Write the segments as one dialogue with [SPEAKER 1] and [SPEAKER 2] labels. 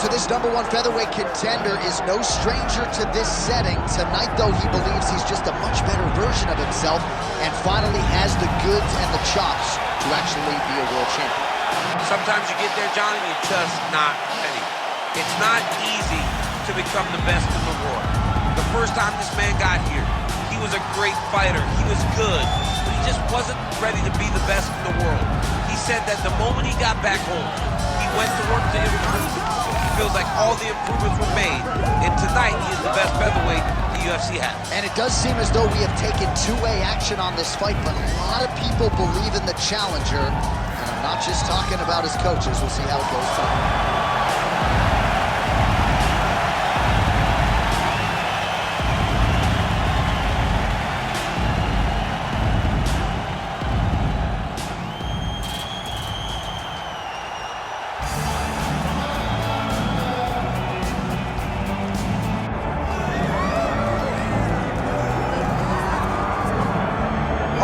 [SPEAKER 1] to this #1 featherweight contender is no stranger to this setting. Tonight, though, he believes he's just a much better version of himself and finally has the goods and the chops to actually be a world champion.
[SPEAKER 2] Sometimes you get there, Johnny, and you're just not ready. It's not easy to become the best in the world. The first time this man got here, he was a great fighter. He was good, but he just wasn't ready to be the best in the world. He said that the moment he got back home, he went to work to improve. He feels like all the improvements were made, and tonight he is the best featherweight the UFC has.
[SPEAKER 1] And it does seem as though we have taken two-way action on this fight, but a lot of people believe in the challenger, and I'm not just talking about his coaches. We'll see how it goes tonight.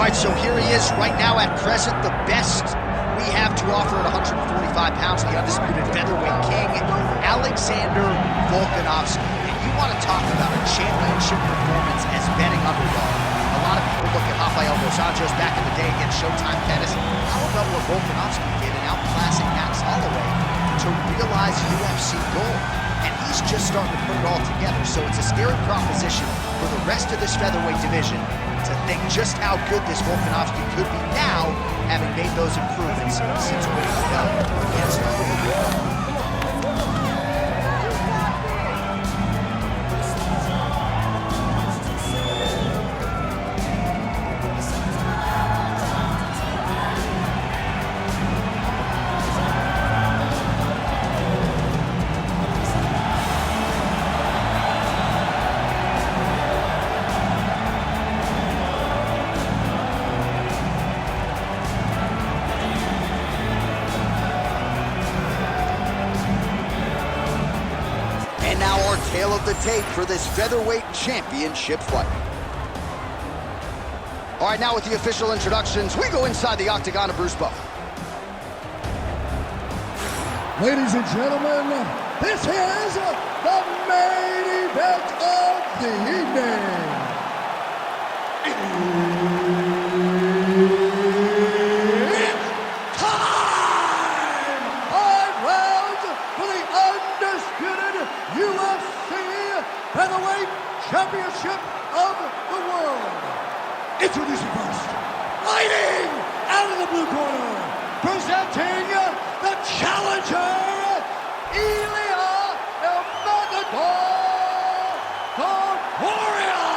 [SPEAKER 1] So here he is right now at present, the best we have to offer at 145 pounds, the undisputed featherweight king, Alexander Volkanovski. And you want to talk about a championship performance as betting underdog. A lot of people look at Rafael dos Anjos back in the day against Showtime Pettis. How about what Volkanovski did in outclassing Max Holloway to realize UFC gold? And he's just starting to put it all together, so it's a scary proposition for the rest of this featherweight division to think just how good this Volkanovski could be now, having made those improvements since winning the belt against him. Tale of the tape for this featherweight championship fight. All right, now with the official introductions, we go inside the octagon of Bruce Buff.
[SPEAKER 3] Ladies and gentlemen, this is the main event of the evening. It's time! 5 rounds for the undisputed UFC Featherweight Championship of the world. Introducing first, fighting out of the blue corner, presenting the challenger, Ilia Topuria.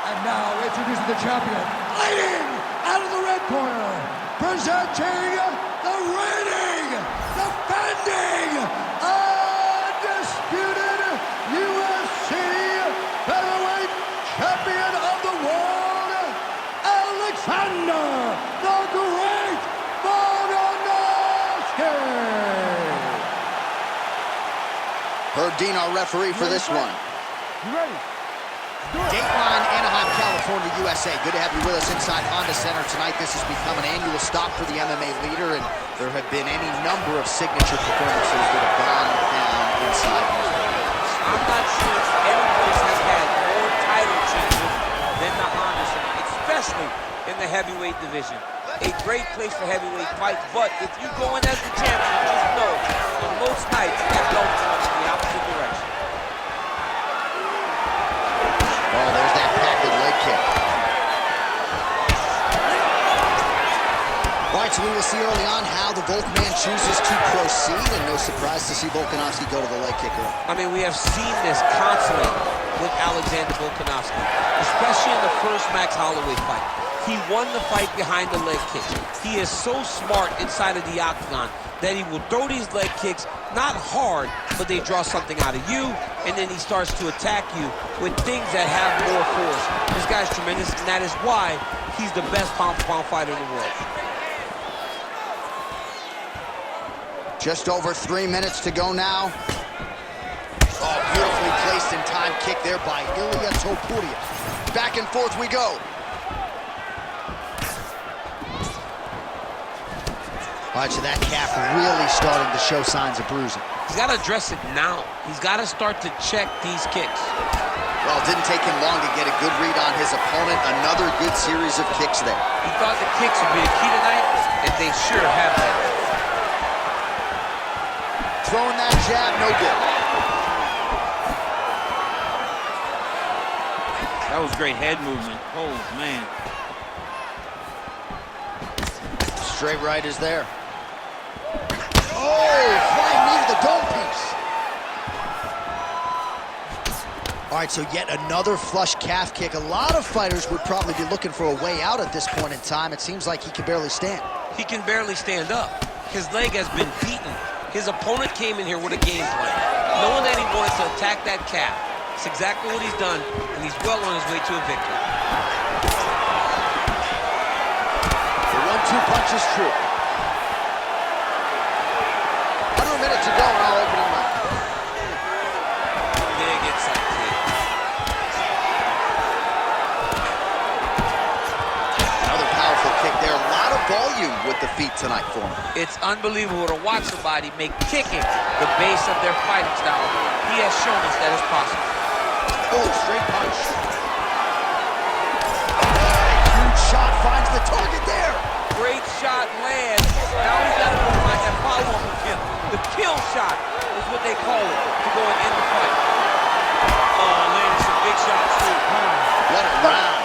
[SPEAKER 3] And now introducing the champion, fighting out of the red corner, presenting the reigning, defending, undisputed UFC Featherweight Champion of the world, Alexander the Great Volkanovski.
[SPEAKER 1] Herb Dean, our referee for this one.
[SPEAKER 3] You ready?
[SPEAKER 1] Dateline, Anaheim, California, USA. Good to have you with us inside Honda Center tonight. This has become an annual stop for the MMA leader, and there have been any number of signature performances that have gone down inside these venues.
[SPEAKER 2] I'm not sure if any place has had more title changes than the Honda Center, especially in the heavyweight division. A great place for heavyweight fights, but if you go in as the champion, just know on most nights that belt goes in the opposite direction.
[SPEAKER 1] Oh, there's that patented leg kick. All right, so we will see early on how the Volk man chooses to proceed, and no surprise to see Volkanovski go to the leg kicker.
[SPEAKER 2] I mean, we have seen this constantly with Alexander Volkanovski, especially in the first Max Holloway fight. He won the fight behind the leg kicks. He is so smart inside of the octagon that he will throw these leg kicks, not hard, but they draw something out of you, and then he starts to attack you with things that have more force. This guy's tremendous, and that is why he's the best pound-for-pound fighter in the world.
[SPEAKER 1] Just over 3 minutes to go now. Oh, beautifully placed in time kick there by Ilia Topuria. Back and forth we go. All right, so that calf really starting to show signs of bruising.
[SPEAKER 2] He's got to address it now. He's got to start to check these kicks.
[SPEAKER 1] Well, it didn't take him long to get a good read on his opponent. Another good series of kicks there.
[SPEAKER 2] He thought the kicks would be the key tonight, and they sure have been.
[SPEAKER 1] Throwing that jab, no good.
[SPEAKER 4] That was great head movement. Oh, man.
[SPEAKER 1] Straight right is there. Oh, flying knee to the dome piece. All right, so yet another flush calf kick. A lot of fighters would probably be looking for a way out at this point in time. It seems like he can barely stand.
[SPEAKER 2] He can barely stand up. His leg has been beaten. His opponent came in here with a game plan, knowing that he wanted to attack that calf. It's exactly what he's done, and he's well on his way to a victory.
[SPEAKER 1] The 1-2 punch is true. Under a minute to go in our opening round.
[SPEAKER 2] Big inside kick.
[SPEAKER 1] Another powerful kick there. A lot of volume with the feet tonight for him.
[SPEAKER 2] It's unbelievable to watch somebody make kicking the base of their fighting style. He has shown us that it's possible.
[SPEAKER 1] Oh, straight punch. Huge shot finds the target there.
[SPEAKER 2] Great shot lands. Now he's got to find that follow-up with him. The kill shot is what they call it to go and end the fight. Oh, landing some big shots too.
[SPEAKER 1] What a round.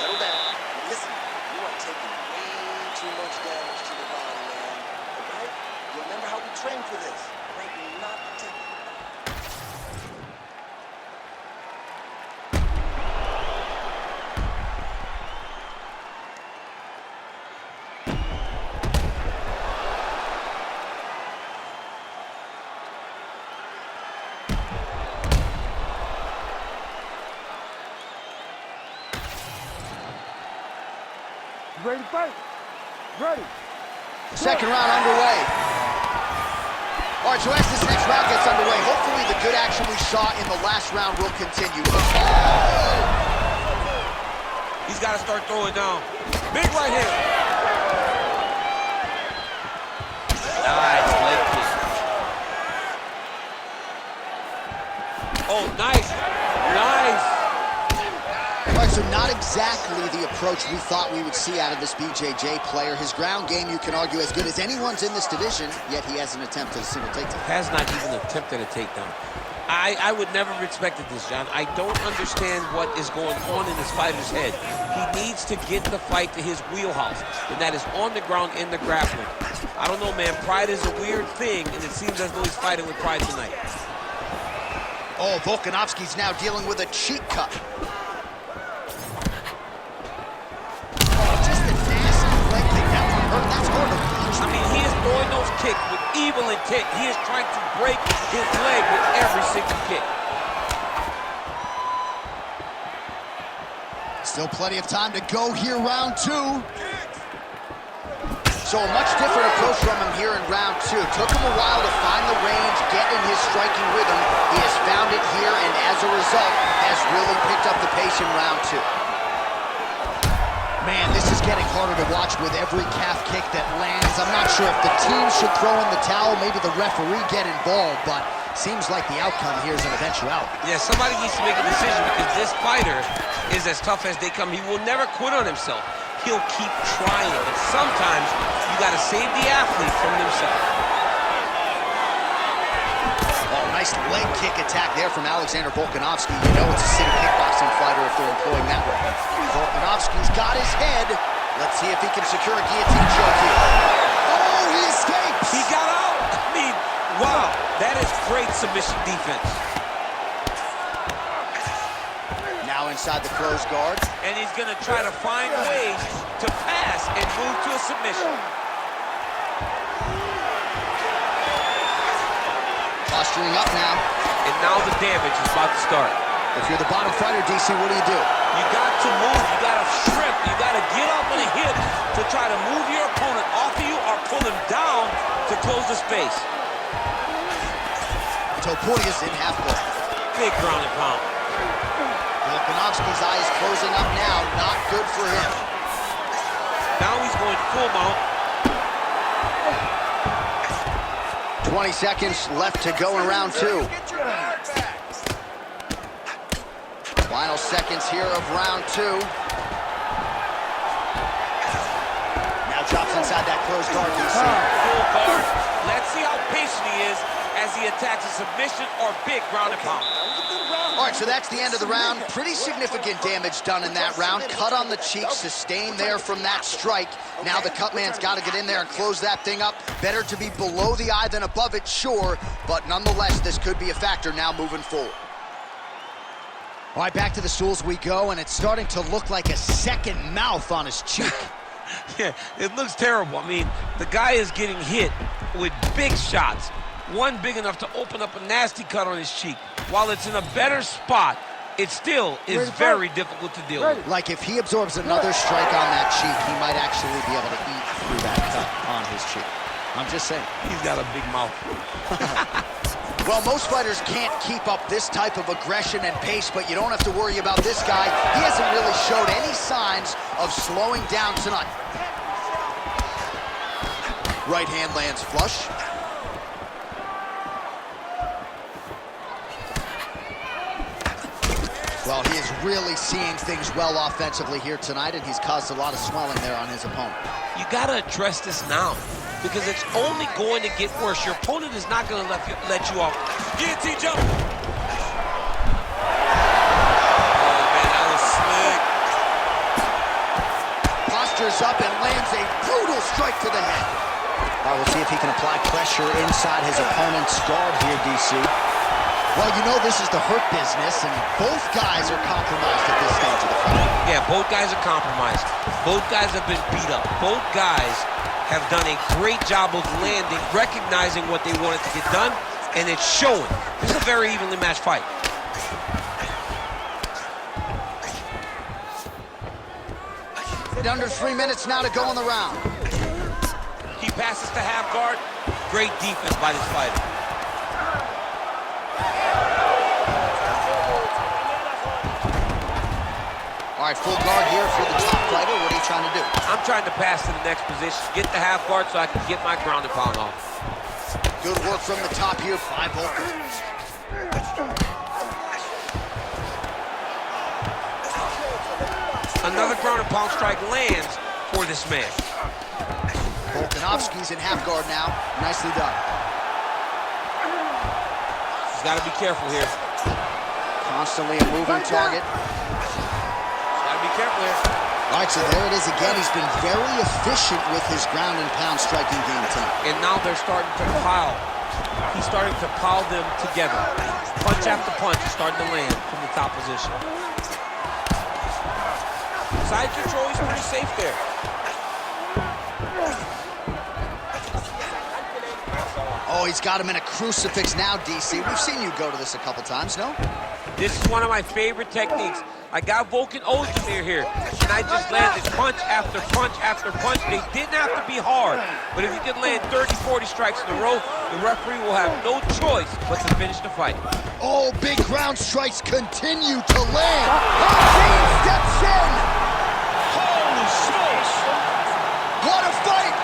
[SPEAKER 5] Settle down. Listen, you are taking way too much damage to the body, man. All right? You remember how we trained for this, right? You're not protected.
[SPEAKER 3] Ready to fight? Ready.
[SPEAKER 1] Second round underway. All right, so as this next round gets underway, hopefully the good action we saw in the last round will continue.
[SPEAKER 2] He's got to start throwing down. Big right hand. Nice leg kick. Oh, nice. Nice.
[SPEAKER 1] All right, so not exactly the approach we thought we would see out of this BJJ player. His ground game, you can argue, as good as anyone's in this division, yet he hasn't attempted a single takedown.
[SPEAKER 2] Has not even attempted a takedown. I would never have expected this, John. I don't understand what is going on in this fighter's head. He needs to get the fight to his wheelhouse, and that is on the ground in the grappling. I don't know, man. Pride is a weird thing, and it seems as though he's fighting with pride tonight.
[SPEAKER 1] Oh, Volkanovski's now dealing with a cheek cut. That's hard to watch.
[SPEAKER 2] I mean, he is throwing those kicks with evil intent. He is trying to break his leg with every single kick.
[SPEAKER 1] Still plenty of time to go here, round two. So a much different approach from him here in round two. Took him a while to find the range, get in his striking rhythm. He has found it here, and as a result, has really picked up the pace in round two. Man, this is getting harder to watch with every calf kick that lands. I'm not sure if the team should throw in the towel, maybe the referee get involved, but seems like the outcome here is an eventuality.
[SPEAKER 2] Yeah, somebody needs to make a decision because this fighter is as tough as they come. He will never quit on himself. He'll keep trying, but sometimes you got to save the athlete from himself.
[SPEAKER 1] Oh, nice leg kick attack there from Alexander Volkanovski. You know it's a city kickboxing fighter if they're employing that weapon. Volkanovski's got his head. Let's see if he can secure a guillotine choke here. Oh, he escapes!
[SPEAKER 2] He got out! I mean, wow, that is great submission defense.
[SPEAKER 1] Now inside the closed guard.
[SPEAKER 2] And he's going to try to find ways to pass and move to a submission.
[SPEAKER 1] Posturing up now.
[SPEAKER 2] And now the damage is about to start.
[SPEAKER 1] If you're the bottom fighter, DC, what do?
[SPEAKER 2] You got to move, you got to shrimp, you got to get up on the hips to try to move your opponent off of you or pull him down to close the space.
[SPEAKER 1] Topuria's in half guard.
[SPEAKER 2] Big ground and pound.
[SPEAKER 1] Volkanovski's eyes closing up now. Not good for him.
[SPEAKER 2] Now he's going full mount.
[SPEAKER 1] 20 seconds left to go in round 2. Final seconds here of round 2. Now drops inside that closed guard, DC.
[SPEAKER 2] Full guard. Let's see how patient he is as he attacks a submission or big ground and pound.
[SPEAKER 1] All right, so that's the end of the round. Pretty significant damage done in that round. Cut on the cheek, sustained there from that strike. Now the cut man's got to get in there and close that thing up. Better to be below the eye than above it, sure, but nonetheless, this could be a factor now moving forward. All right, back to the stools we go, and it's starting to look like a second mouth on his cheek.
[SPEAKER 2] Yeah, it looks terrible. I mean, the guy is getting hit with big shots. One big enough to open up a nasty cut on his cheek. While it's in a better spot, it still is very difficult to deal with.
[SPEAKER 1] Like if he absorbs another strike on that cheek, he might actually be able to eat through that cut on his cheek. I'm just saying.
[SPEAKER 2] He's got a big mouth.
[SPEAKER 1] Well, most fighters can't keep up this type of aggression and pace, but you don't have to worry about this guy. He hasn't really showed any signs of slowing down tonight. Right hand lands flush. Well, he is really seeing things well offensively here tonight, and he's caused a lot of swelling there on his opponent.
[SPEAKER 2] You got to address this now, because it's only going to get worse. Your opponent is not going to let you off. Guillotine jump. Oh, man, that was slick.
[SPEAKER 1] Postures up and lands a brutal strike to the head. All right, we'll see if he can apply pressure inside his opponent's guard here, DC. Well, you know this is the hurt business, and both guys are compromised at this stage of the fight.
[SPEAKER 2] Yeah, both guys are compromised. Both guys have been beat up. Both guys have done a great job of landing, recognizing what they wanted to get done, and it's showing. This is a very evenly matched fight.
[SPEAKER 1] Under 3 minutes now to go in the round.
[SPEAKER 2] He passes to half guard. Great defense by this fighter.
[SPEAKER 1] All right, full guard here for the top fighter. What are you trying to do?
[SPEAKER 2] I'm trying to pass to the next position, get the half guard so I can get my ground and pound off.
[SPEAKER 1] Good work from the top here by Volkan.
[SPEAKER 2] Another ground and pound strike lands for this man.
[SPEAKER 1] Volkanovski's in half guard now. Nicely done.
[SPEAKER 2] He's got to be careful here.
[SPEAKER 1] Constantly a moving target.
[SPEAKER 2] Be careful here.
[SPEAKER 1] All right, so there it is again. He's been very efficient with his ground and pound striking game tonight.
[SPEAKER 2] And now they're starting to pile. He's starting to pile them together. Punch after punch is starting to land from the top position. Side control, he's pretty safe there.
[SPEAKER 1] Oh, he's got him in a crucifix now, DC. We've seen you go to this a couple times, no?
[SPEAKER 2] This is one of my favorite techniques. I got Volkan Ozdemir here, and I just landed punch after punch after punch. They didn't have to be hard, but if you can land 30, 40 strikes in a row, the referee will have no choice but to finish the fight.
[SPEAKER 1] Oh, big ground strikes continue to land. Kane steps in.
[SPEAKER 2] Holy smokes!
[SPEAKER 1] What a fight!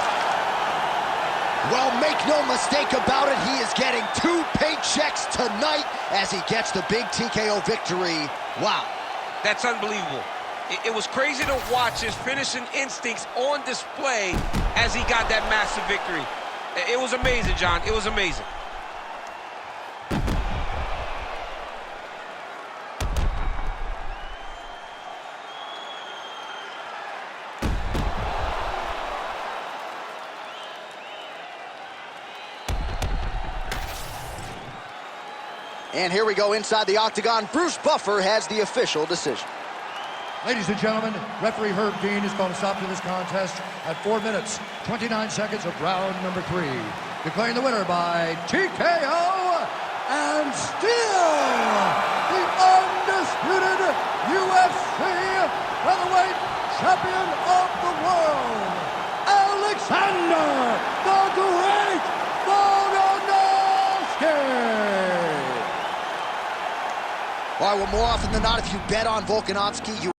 [SPEAKER 1] Well, make no mistake about it, he is getting 2 paychecks tonight as he gets the big TKO victory. Wow.
[SPEAKER 2] That's unbelievable. It was crazy to watch his finishing instincts on display as he got that massive victory. It was amazing, John. It was amazing.
[SPEAKER 1] And here we go inside the octagon. Bruce Buffer has the official decision.
[SPEAKER 3] Ladies and gentlemen, referee Herb Dean is going to stop to this contest at 4 minutes, 29 seconds of round number 3. Declaring the winner by TKO and still the undisputed UFC featherweight champion of the world, Alexander the Great Volkanovski.
[SPEAKER 1] All right, well, more often than not, if you bet on Volkanovski, you